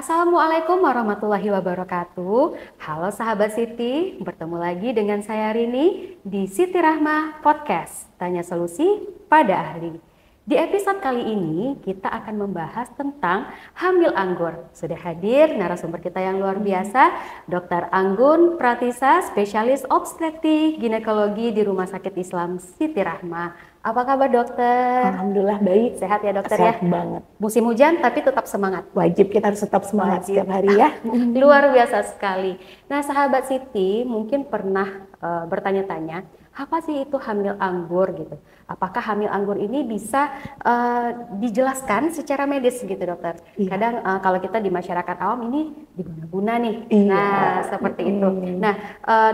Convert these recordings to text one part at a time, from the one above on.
Assalamualaikum warahmatullahi wabarakatuh. Halo sahabat Siti, bertemu lagi dengan saya Rini di Siti Rahma Podcast, Tanya Solusi pada Ahli. Di episode kali ini kita akan membahas tentang hamil anggur. Sudah hadir narasumber kita yang luar biasa, Dr. Anggun Pratisa, spesialis obstetrik ginekologi di Rumah Sakit Islam Siti Rahma. Apa kabar dokter? Alhamdulillah baik. Sehat ya dokter Sehat ya? banget. Musim hujan tapi tetap semangat. Wajib kita harus tetap semangat setiap hari ya. Luar biasa sekali. Nah sahabat Siti mungkin pernah bertanya-tanya, apa sih itu hamil anggur gitu? Apakah hamil anggur ini bisa dijelaskan secara medis gitu dokter? Iya. Kadang kalau kita di masyarakat awam ini diguna-guna nih. Iya. Nah seperti itu. Nah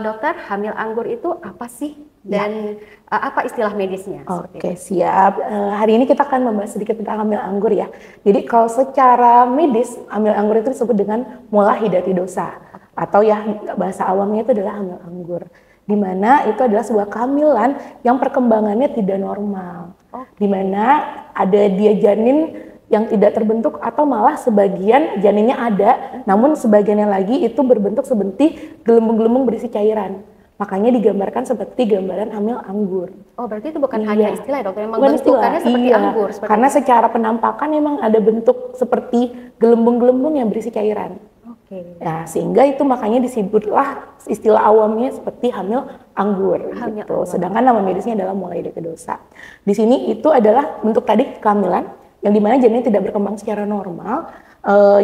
dokter, hamil anggur itu apa sih? Dan apa istilah medisnya? Oke, siap. Hari ini kita akan membahas sedikit tentang hamil anggur ya. Jadi kalau secara medis, hamil anggur itu disebut dengan mola hidatidosa. Atau ya bahasa awamnya itu adalah hamil anggur. Di mana itu adalah sebuah kehamilan yang perkembangannya tidak normal. Di mana ada dia janin yang tidak terbentuk atau malah sebagian janinnya ada, namun sebagiannya lagi itu berbentuk seperti gelembung-gelembung berisi cairan. Makanya digambarkan seperti gambaran hamil anggur. Oh, berarti itu bukan hanya istilah ya dokter, memang Bukan bentukannya istilah, seperti anggur. Karena secara penampakan memang ada bentuk seperti gelembung-gelembung yang berisi cairan. Oke. Nah, sehingga itu makanya disebutlah istilah awamnya seperti hamil anggur Hamil gitu. anggur. Sedangkan nama medisnya adalah mola hidatidosa. Di sini itu adalah bentuk tadi kehamilan yang dimana janin tidak berkembang secara normal.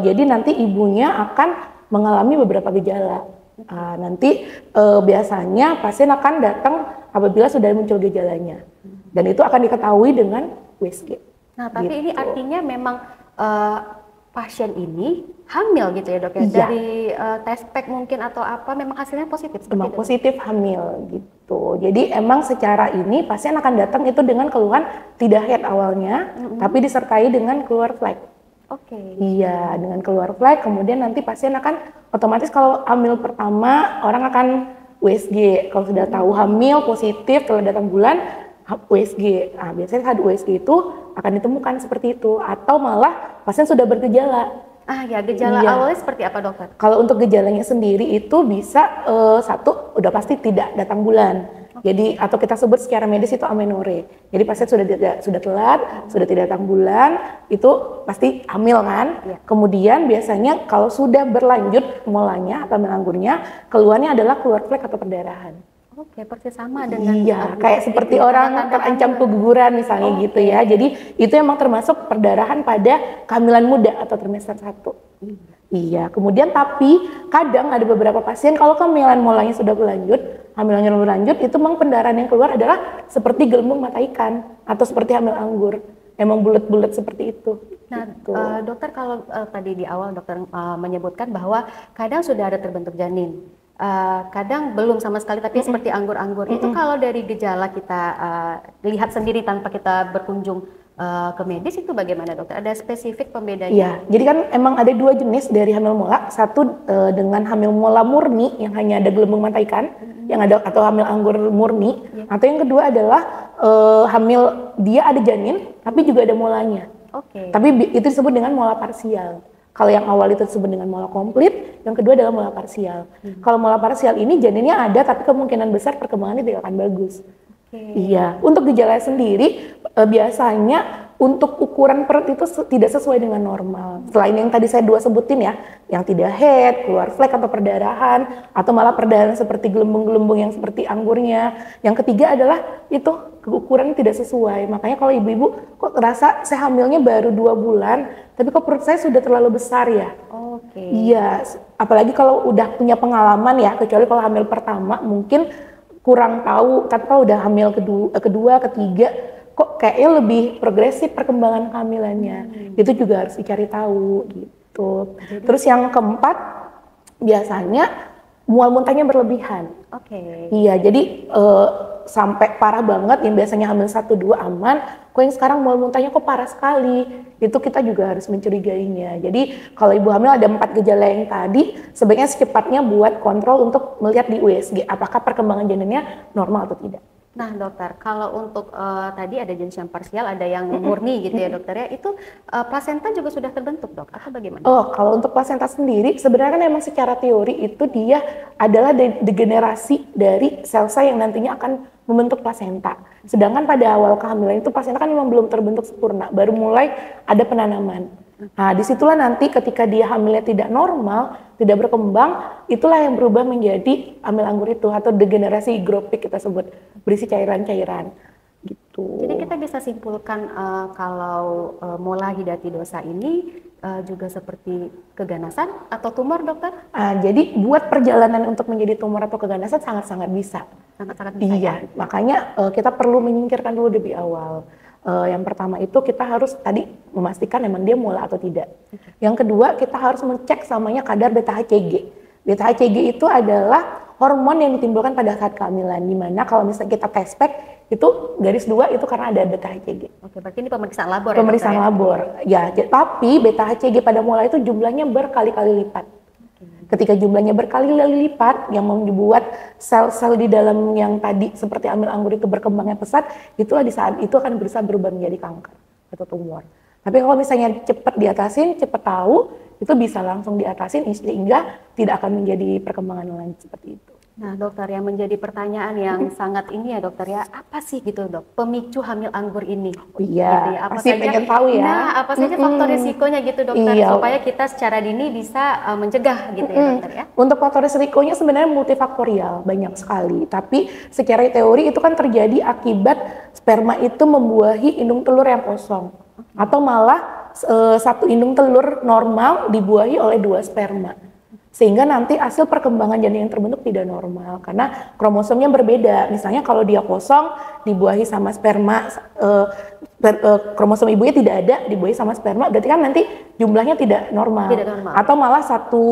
Jadi nanti ibunya akan mengalami beberapa gejala. Nanti biasanya pasien akan datang apabila sudah muncul gejalanya, dan itu akan diketahui dengan USG. Nah, tapi gitu. ini artinya memang pasien ini hamil gitu ya dok ya? Iya. Dari tes pack mungkin atau apa, memang hasilnya positif seperti Emang itu? positif hamil gitu. Jadi emang secara ini pasien akan datang itu dengan keluhan tidak head awalnya, tapi disertai dengan keluar flek. Oke. Iya, dengan keluar flek, kemudian nanti pasien akan otomatis kalau hamil pertama orang akan USG. Kalau sudah tahu hamil positif telah datang bulan USG. Nah, biasanya saat USG itu akan ditemukan seperti itu, atau malah pasien sudah bergejala. Ya, gejala Iya. awalnya seperti apa dokter? Kalau untuk gejalanya sendiri itu bisa satu udah pasti tidak datang bulan. Jadi atau kita sebut secara medis itu amenore. Jadi pasien sudah telat, sudah tidak datang bulan, itu pasti hamil kan. Iya. Kemudian biasanya kalau sudah berlanjut molanya atau hamil anggurnya, keluarnya adalah keluar flek atau perdarahan. Oke, persis sama dengan Iya, kayak seperti orang terancam keguguran misalnya gitu ya. Jadi itu emang termasuk perdarahan pada kehamilan muda atau trimester 1. Iya, kemudian tapi kadang ada beberapa pasien kalau kehamilan molanya sudah berlanjut, hamilannya berlanjut, itu memang pendarahan yang keluar adalah seperti gelembung mata ikan atau seperti hamil anggur. Emang bulat-bulat seperti itu. Nah, gitu. dokter kalau tadi di awal dokter menyebutkan bahwa kadang sudah ada terbentuk janin. Kadang belum sama sekali, tapi seperti anggur-anggur. Itu kalau dari gejala kita lihat sendiri tanpa kita berkunjung ke medis, itu bagaimana dokter? Ada spesifik pembedanya? Iya, jadi kan emang ada dua jenis dari hamil mola. Satu dengan hamil mola murni yang hanya ada gelembung mata ikan, yang ada atau hamil anggur murni. Atau yang kedua adalah hamil dia ada janin, tapi juga ada molanya. Oke. Tapi itu disebut dengan mola parsial. Kalau yang awal itu disebut dengan mola komplit, yang kedua adalah mola parsial. Kalau mola parsial ini janinnya ada, tapi kemungkinan besar perkembangannya tidak akan bagus. Iya, untuk gejala sendiri biasanya untuk ukuran perut itu tidak sesuai dengan normal. Selain yang tadi saya sebutin ya, yang tidak head, keluar flek atau perdarahan, atau malah perdarahan seperti gelembung-gelembung yang seperti anggurnya. Yang ketiga adalah itu ukurannya tidak sesuai. Makanya kalau ibu-ibu kok terasa saya hamilnya baru 2 bulan, tapi kok perut saya sudah terlalu besar ya? Oke. Iya, apalagi kalau udah punya pengalaman ya, kecuali kalau hamil pertama mungkin kurang tahu, tapi kalau udah hamil kedua, ketiga, kok kayaknya lebih progresif perkembangan kehamilannya. Itu juga harus dicari tahu gitu. Terus yang keempat, biasanya mual muntahnya berlebihan. Oke. Iya, jadi sampai parah banget, yang biasanya hamil 1-2 aman, kok yang sekarang mual muntahnya kok parah sekali. Itu kita juga harus mencurigainya. Jadi kalau ibu hamil ada 4 gejala yang tadi, sebaiknya secepatnya buat kontrol untuk melihat di USG apakah perkembangan janinnya normal atau tidak. Nah dokter, kalau untuk tadi ada jenis yang parsial, ada yang murni gitu ya dokter ya, itu plasenta juga sudah terbentuk dok, atau bagaimana? Oh, kalau untuk plasenta sendiri, sebenarnya kan memang secara teori itu dia adalah degenerasi dari sel-sel yang nantinya akan membentuk plasenta. Sedangkan pada awal kehamilan itu plasenta kan memang belum terbentuk sempurna, baru mulai ada penanaman. Nah, disitulah nanti ketika dia hamilnya tidak normal, tidak berkembang, itulah yang berubah menjadi amil anggur itu atau degenerasi hidropik kita sebut, berisi cairan-cairan gitu. Jadi kita bisa simpulkan kalau mola hidatidosa ini juga seperti keganasan atau tumor dokter? Jadi buat perjalanan untuk menjadi tumor atau keganasan sangat-sangat bisa. Sangat-sangat bisa. Iya, makanya kita perlu menyingkirkan dulu lebih awal. Yang pertama itu kita harus tadi memastikan memang dia mola atau tidak. Yang kedua kita harus mencek samanya kadar beta-HCG. Beta-HCG itu adalah hormon yang ditimbulkan pada saat kehamilan. Dimana kalau misalnya kita test pack itu garis 2 itu karena ada beta-HCG. Oke, berarti ini pemeriksaan labor Pemeriksaan ya? labor. Ya, tapi beta-HCG pada mola itu jumlahnya berkali-kali lipat. Ketika jumlahnya berkali-kali lipat yang membuat sel-sel di dalam yang tadi seperti amil anggur itu berkembangnya pesat, itulah di saat itu akan berusaha berubah menjadi kanker atau tumor. Tapi kalau misalnya cepat diatasin, cepat tahu, itu bisa langsung diatasin sehingga tidak akan menjadi perkembangan lain seperti itu. Nah dokter, yang menjadi pertanyaan yang sangat ini ya dokter ya, apa sih gitu dok pemicu hamil anggur ini? Oh iya, gitu ya. pasti pengen tahu ya. Nah apa saja faktor risikonya gitu dokter, Iya. supaya kita secara dini bisa mencegah gitu ya dokter ya? Untuk faktor risikonya sebenarnya multifaktorial, banyak sekali. Tapi secara teori itu kan terjadi akibat sperma itu membuahi indung telur yang kosong. Atau malah satu indung telur normal dibuahi oleh 2 sperma. Sehingga nanti hasil perkembangan janin yang terbentuk tidak normal karena kromosomnya berbeda. Misalnya kalau dia kosong dibuahi sama sperma, kromosom ibunya tidak ada, dibuahi sama sperma, berarti kan nanti jumlahnya tidak normal. Tidak normal. Atau malah satu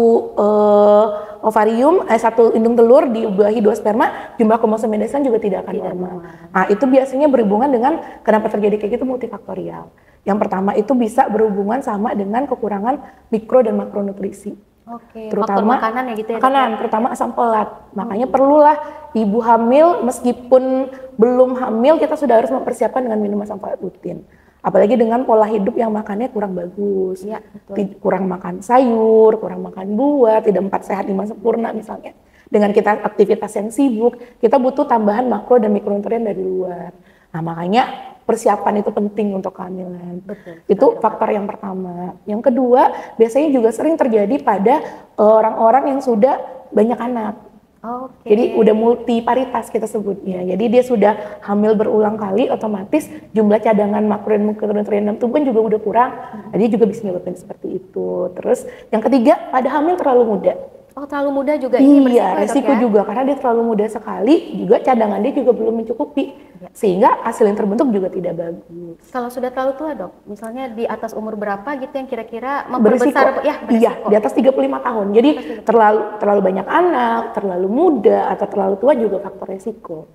satu indung telur dibuahi 2 sperma, jumlah kromosom mendasar juga tidak akan normal. Nah, itu biasanya berhubungan dengan kenapa terjadi kayak gitu multifaktorial. Yang pertama itu bisa berhubungan sama dengan kekurangan mikro dan makronutrisi. Oke, Terutama faktor makanan ya gitu ya? Makanan, terutama asam folat. Makanya perlulah ibu hamil meskipun belum hamil kita sudah harus mempersiapkan dengan minum asam folat rutin. Apalagi dengan pola hidup yang makannya kurang bagus, ya, betul. Kurang makan sayur, kurang makan buah, tidak 4 sehat 5 sempurna misalnya. Dengan kita aktivitas yang sibuk, kita butuh tambahan makro dan mikronutrien dari luar. Nah makanya persiapan itu penting untuk kehamilan. Betul. Itu faktor yang pertama. Yang kedua, biasanya juga sering terjadi pada orang-orang yang sudah banyak anak. Oke. Jadi udah multiparitas kita sebutnya. Jadi dia sudah hamil berulang kali, otomatis jumlah cadangan makro dan mikronutrien dalam tubuh juga udah kurang. Jadi juga bisa menyebabkan seperti itu. Terus yang ketiga, pada hamil terlalu muda. Oh, terlalu muda juga ini berisiko Iya, resiko ya? juga karena dia terlalu muda sekali, juga cadangan dia juga belum mencukupi. Sehingga hasil yang terbentuk juga tidak bagus. Kalau sudah terlalu tua dok, misalnya di atas umur berapa gitu yang kira-kira memperbesar Berisiko. Iya, di atas 35 tahun. Jadi terlalu banyak anak, terlalu muda atau terlalu tua juga faktor resiko.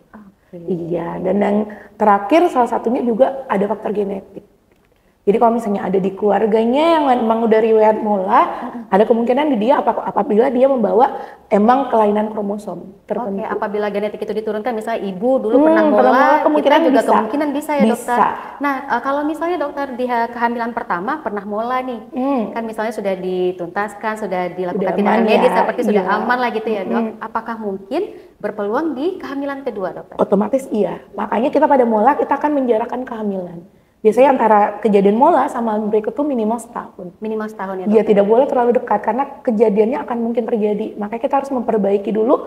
Iya, dan yang terakhir salah satunya juga ada faktor genetik. Jadi kalau misalnya ada di keluarganya yang memang udah riwayat mola, ada kemungkinan di dia apabila dia membawa emang kelainan kromosom tertentu. Oke, apabila genetik itu diturunkan, misalnya ibu dulu pernah mola, kemungkinan kita juga bisa. kemungkinan bisa ya dokter. Bisa. Nah, kalau misalnya dokter di kehamilan pertama pernah mola nih, kan misalnya sudah dituntaskan, sudah dilakukan tindakan medis, seperti sudah aman lah gitu ya dok. Apakah mungkin berpeluang di kehamilan kedua dokter? Otomatis iya, makanya kita pada mola kita akan menjarakkan kehamilan. Biasanya antara kejadian mola sama berikut itu minimal setahun. Minimal setahun ya Dia tidak boleh terlalu dekat karena kejadiannya akan mungkin terjadi. Makanya kita harus memperbaiki dulu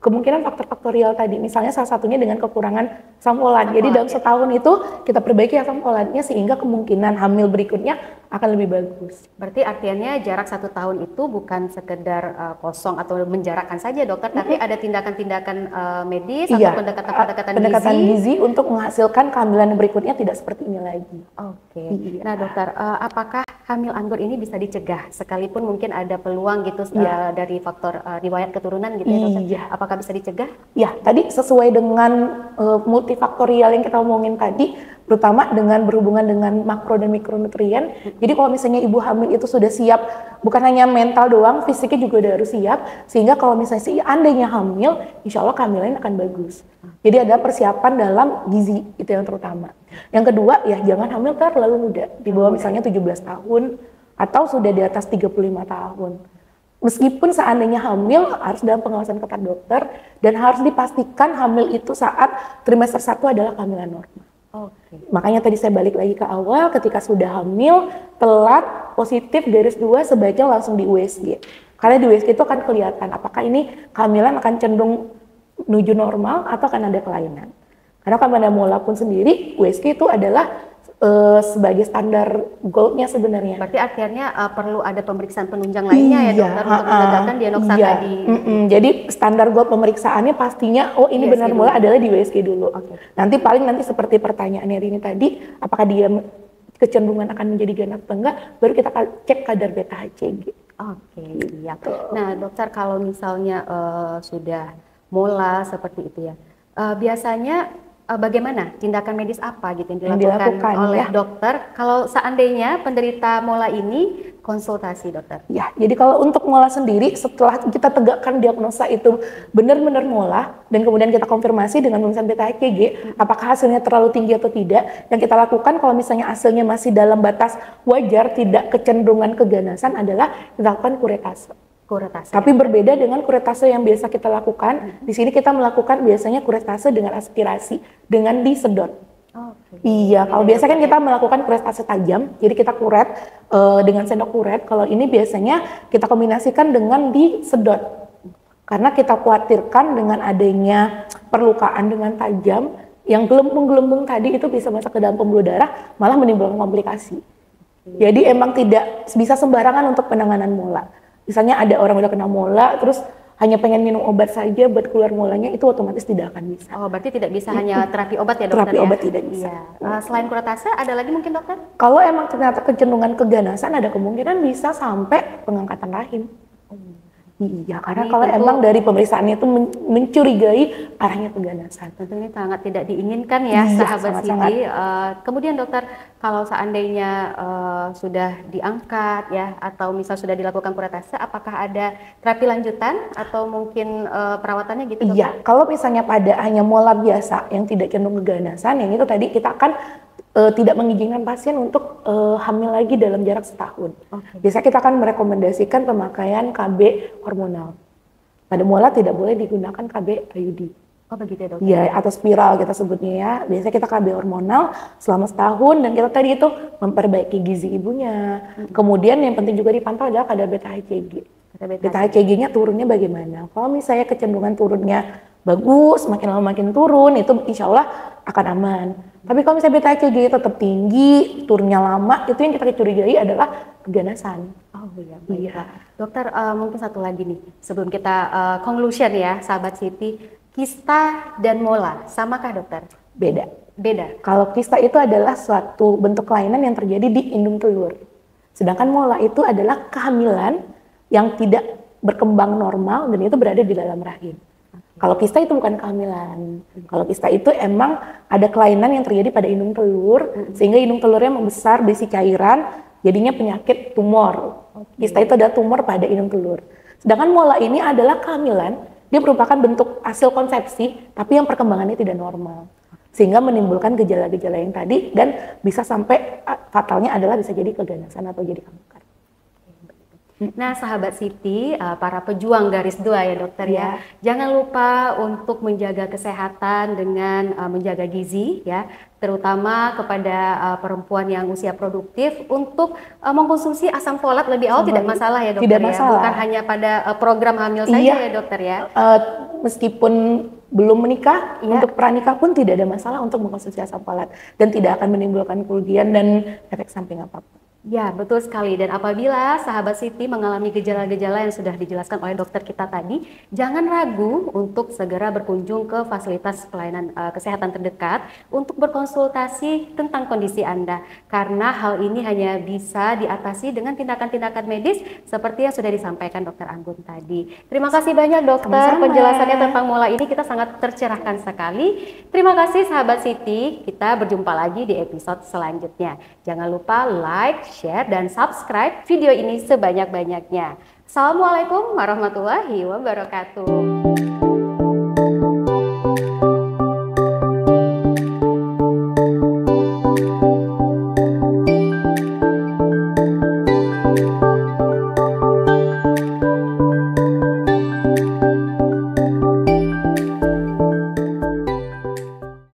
kemungkinan faktor-faktorial tadi. Misalnya salah satunya dengan kekurangan asam folat. Jadi dalam setahun itu kita perbaiki asam folatnya sehingga kemungkinan hamil berikutnya akan lebih bagus. Berarti artinya jarak 1 tahun itu bukan sekedar kosong atau menjarakkan saja dokter, tapi ada tindakan-tindakan medis atau pendekatan gizi untuk menghasilkan kehamilan berikutnya tidak seperti ini lagi. Oke. Nah dokter, apakah hamil anggur ini bisa dicegah sekalipun mungkin ada peluang gitu dari faktor riwayat keturunan gitu ya dokter? Apakah bisa dicegah? Ya, tadi sesuai dengan multifaktorial yang kita omongin tadi, terutama dengan berhubungan dengan makro dan mikronutrien. Jadi kalau misalnya ibu hamil itu sudah siap, bukan hanya mental doang, fisiknya juga udah harus siap, sehingga kalau misalnya seandainya hamil, insya Allah kehamilan akan bagus. Jadi ada persiapan dalam gizi, itu yang terutama. Yang kedua, ya jangan hamil terlalu muda, di bawah misalnya 17 tahun, atau sudah di atas 35 tahun. Meskipun seandainya hamil harus dalam pengawasan ketat dokter dan harus dipastikan hamil itu saat trimester 1 adalah kehamilan normal. Makanya tadi saya balik lagi ke awal, ketika sudah hamil, telat, positif garis 2 sebaiknya langsung di USG. Karena di USG itu akan kelihatan apakah ini kehamilan akan cenderung menuju normal atau akan ada kelainan. Karena pada mola pun sendiri USG itu adalah sebagai standar gold-nya sebenarnya. Berarti akhirnya perlu ada pemeriksaan penunjang lainnya ya dokter untuk menegakkan diagnosa tadi. Jadi standar gold pemeriksaannya pastinya ini USG benar mola adalah di USG dulu. Nanti seperti pertanyaannya Rini tadi, apakah dia kecenderungan akan menjadi ganas atau enggak, baru kita cek kadar beta HCG. Iya. Nah dokter, kalau misalnya sudah mola seperti itu ya, biasanya bagaimana tindakan medis apa gitu yang dilakukan oleh dokter kalau seandainya penderita mola ini konsultasi dokter? Ya, jadi kalau untuk mola sendiri setelah kita tegakkan diagnosa itu benar-benar mola dan kemudian kita konfirmasi dengan pemeriksaan beta HCG apakah hasilnya terlalu tinggi atau tidak, yang kita lakukan kalau misalnya hasilnya masih dalam batas wajar, tidak kecenderungan keganasan, adalah kita lakukan kuretase. Tapi berbeda dengan kuretase yang biasa kita lakukan. Di sini kita melakukan biasanya kuretase dengan aspirasi, dengan disedot. Iya, kalau biasa kan kita melakukan kuretase tajam, jadi kita kuret dengan sendok kuret. Kalau ini biasanya kita kombinasikan dengan disedot. Karena kita khawatirkan dengan adanya perlukaan dengan tajam, yang gelembung-gelembung tadi itu bisa masuk ke dalam pembuluh darah, malah menimbulkan komplikasi. Jadi emang tidak bisa sembarangan untuk penanganan mola. Misalnya ada orang udah kena mola, terus hanya pengen minum obat saja buat keluar molanya, itu otomatis tidak akan bisa. Berarti tidak bisa hanya terapi obat ya dokter? Terapi obat tidak bisa. Selain kuretase, ada lagi mungkin dokter? Kalau emang ternyata kecenderungan keganasan, ada kemungkinan bisa sampai pengangkatan rahim. Iya, karena kalau emang dari pemeriksaannya itu mencurigai arahnya keganasan. Tentu ini sangat tidak diinginkan ya, sahabat Siti. Kemudian dokter, kalau seandainya sudah diangkat ya, atau misal sudah dilakukan kuretase, apakah ada terapi lanjutan atau mungkin perawatannya gitu dokter? Iya, kalau misalnya pada hanya mola biasa yang tidak cenderung keganasan, yang itu tadi kita akan tidak mengizinkan pasien untuk hamil lagi dalam jarak setahun. Biasanya kita akan merekomendasikan pemakaian KB hormonal. Pada mola tidak boleh digunakan KB IUD. Begitu ya dokter? Iya, atau spiral kita sebutnya ya. Biasanya kita KB hormonal selama setahun, dan kita tadi itu memperbaiki gizi ibunya. Kemudian yang penting juga dipantau adalah kadar beta HCG. Beta HCG-nya turunnya bagaimana? Kalau misalnya kecenderungan turunnya bagus, makin lama makin turun, itu insya Allah akan aman. Tapi kalau misalnya beta HCG tetap tinggi, turunnya lama, itu yang kita curigai adalah keganasan. Iya. Dokter, mungkin satu lagi nih, sebelum kita conclusion ya, sahabat Siti, kista dan mola, samakah dokter? Beda. Beda? Kalau kista itu adalah suatu bentuk kelainan yang terjadi di indung telur. Sedangkan mola itu adalah kehamilan yang tidak berkembang normal dan itu berada di dalam rahim. Kalau kista itu bukan kehamilan. Kalau kista itu emang ada kelainan yang terjadi pada indung telur, sehingga indung telurnya membesar, berisi cairan, jadinya penyakit tumor. Kista itu ada tumor pada indung telur. Sedangkan mola ini adalah kehamilan, dia merupakan bentuk hasil konsepsi, tapi yang perkembangannya tidak normal. Sehingga menimbulkan gejala-gejala yang tadi, dan bisa sampai fatalnya adalah bisa jadi keganasan atau jadi kanker. Nah sahabat Siti, para pejuang garis 2 ya dokter ya, jangan lupa untuk menjaga kesehatan dengan menjaga gizi ya, terutama kepada perempuan yang usia produktif untuk mengkonsumsi asam folat lebih awal tidak masalah ya dokter tidak ya, masalah. Bukan hanya pada program hamil saja ya dokter ya. Meskipun belum menikah, untuk pranikah pun tidak ada masalah untuk mengkonsumsi asam folat dan tidak akan menimbulkan kerugian dan efek samping apapun. Ya, betul sekali. Dan apabila sahabat Siti mengalami gejala-gejala yang sudah dijelaskan oleh dokter kita tadi, jangan ragu untuk segera berkunjung ke fasilitas pelayanan kesehatan terdekat untuk berkonsultasi tentang kondisi Anda. Karena hal ini hanya bisa diatasi dengan tindakan-tindakan medis seperti yang sudah disampaikan dokter Anggun tadi. Terima kasih banyak dokter, Sama-sama. penjelasannya tentang mola ini kita sangat tercerahkan sekali. Terima kasih sahabat Siti, kita berjumpa lagi di episode selanjutnya. Jangan lupa like, share, dan subscribe video ini sebanyak-banyaknya. Assalamualaikum warahmatullahi wabarakatuh.